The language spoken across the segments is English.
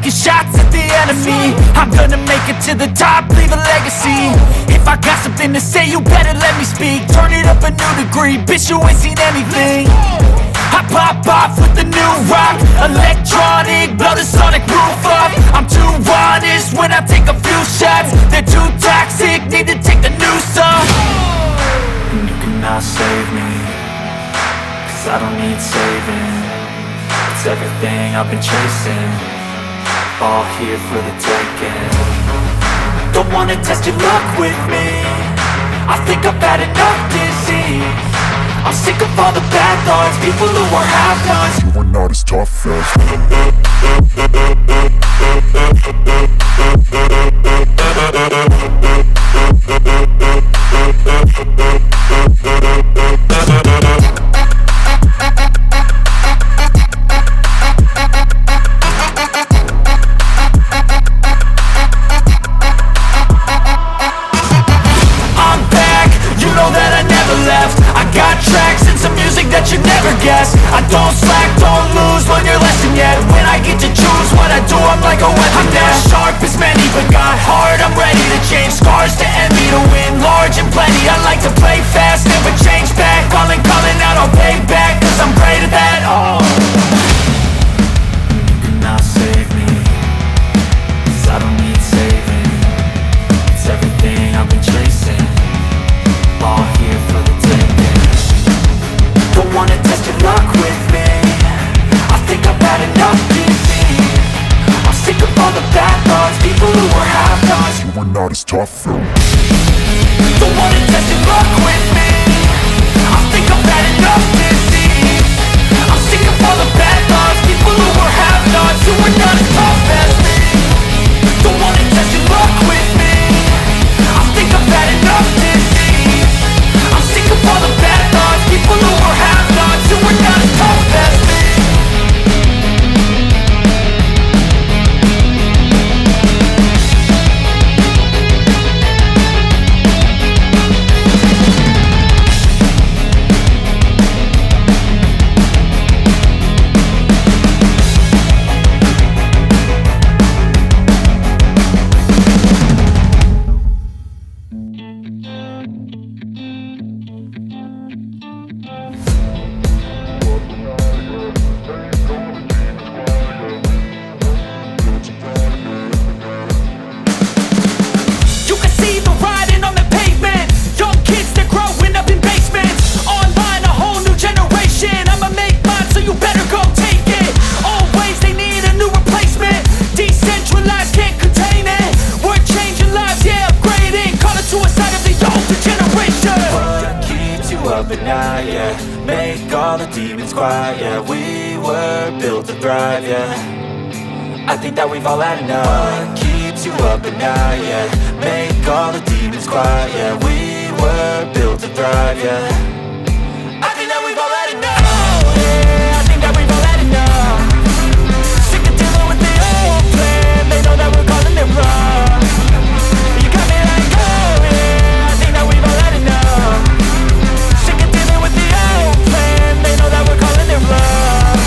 taking shots at the enemy. I'm gonna make it to the top, leave a legacy. If I got something to say, you better let me speak. Turn it up a new degree, bitch, you ain't seen anything. I pop off with the new rock, electronic, blow the sonic roof up. I'm too honest when I take a few shots. They're too toxic, need to take the noose off. And you cannot save me, cause I don't need saving. It's everything I've been chasing, all here for the taking. Don't wanna test your luck with me, I think I've had enough disease. I'm sick of all the bad thoughts, people who are half-nots. You are not as tough I don't slack, don't lose, learn your lesson yet. When I get to choose what I do, I'm like a weapon. I'm not sharp as many, but got heart, I'm ready to change. Scars to envy, to win large and plenty. I like to play fast, never change back. Calling out, I'll pay back, cause I'm great at that. Oh, you cannot save me, cause I don't need saving. It's everything I've been chasing, all here for the taking. Don't wanna test your luck with me, I think I've had enough disease. I'm sick of all the bad thoughts, people who are half-nots. You are not as tough. Don't wanna test your luck with me, I think I've had enough disease. I'm sick of all the bad thoughts, people who are half-nots. You are not as tough as me. Don't wanna test your luck with me, I think I've had enough disease. I'm sick of all the bad thoughts, people who are half-nots. You are not as tough as me. But now, yeah, make all the demons quiet, yeah. We were built to thrive, yeah. I think that we've all had enough. What keeps you up at night, yeah. Make all the demons quiet, yeah. We were built to thrive, yeah. I think that we've all had enough. Oh, yeah, I think that we've all had enough. Sick of dealing with the old plan, they know that we're calling it wrong. You got me like, oh, yeah, I think that we've all had enough. They know that we're calling it love.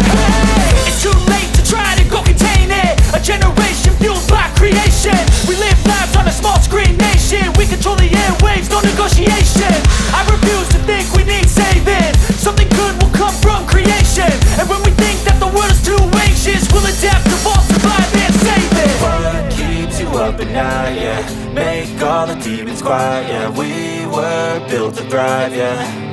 Hey, it's too late to try to go contain it. A generation fueled by creation. We live lives on a small screen nation. We control the airwaves, no negotiation. I refuse to think we need saving. Something good will come from creation. And when we think that the world is too anxious, we'll adapt, evolve, survive and save it. What keeps you up at night, yeah. Make all the demons quiet, yeah. We were built to thrive, yeah.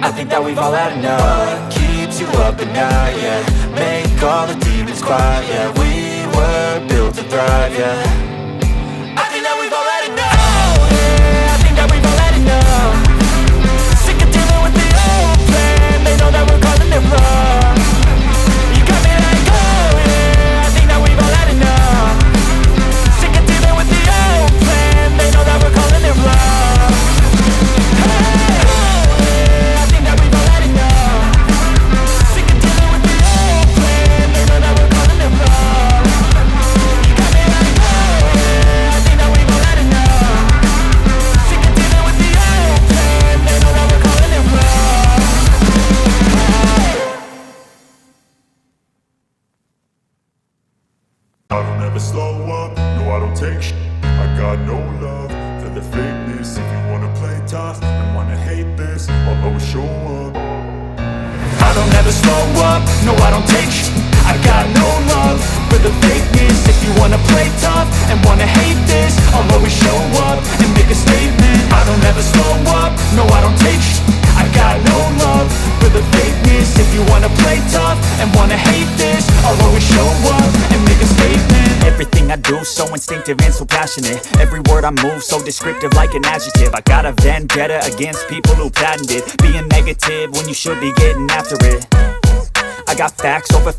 I think that we've all had enough. What keeps you up at night, yeah. Make all the demons quiet, yeah. We were built to thrive, yeah. I think that we've all had enough. Oh, yeah, I think that we've all had enough. Sick of dealing with the old plan, they know that we're calling it wrong. You got me like, oh, yeah, I think that we've all had enough. Sick of dealing with the old plan, they know that we're calling it wrong. Sick of dealing with the old plan, they know that we're calling it wrong. You got me like, oh. I don't take shit. I got no love for the fakeness. If you wanna play tough and wanna hate this, I'll always show up. I don't ever slow up, no I don't take shit. I got no love for the fakeness. If you wanna play tough and wanna hate this, I'll always show up and make a statement. I don't ever slow up, no I don't take shit. I got no love for the fakeness. If you wanna play tough and wanna hate this, I'll always show up and make a statement. Everything I do so instinctive and so passionate. Every word I move so descriptive like an adjective. I got a vendetta against people who patented being negative when you should be getting after it. I got facts over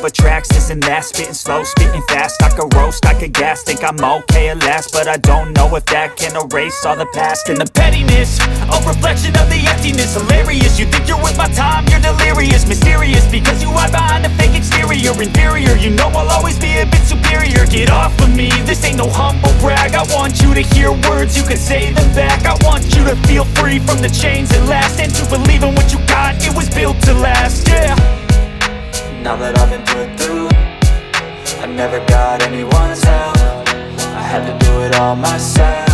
tracks, this and that. Spitting slow, spitting fast. I could roast, I could gas. Think I'm okay at last, but I don't know if that can erase all the past. And the pettiness, a reflection of the emptiness. Hilarious, you think you're worth my time, you're delirious. Mysterious, because you hide behind a fake exterior. Inferior, you know I'll always be a bit superior. Get off of me, this ain't no humble brag. I want you to hear words, you can say them back. I want you to feel free from the chains that last, and to believe in what you got, it was built to last, yeah. Now that I've been put through, I never got anyone's help. I had to do it all myself.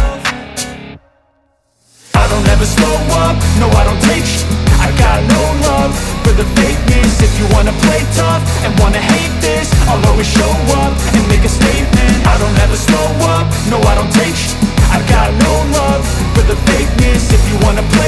I don't ever slow up, no I don't take shit. I got no love for the fakeness. If you wanna play tough and wanna hate this, I'll always show up and make a statement. I don't ever slow up, no I don't take shit. I got no love for the fakeness. If you wanna play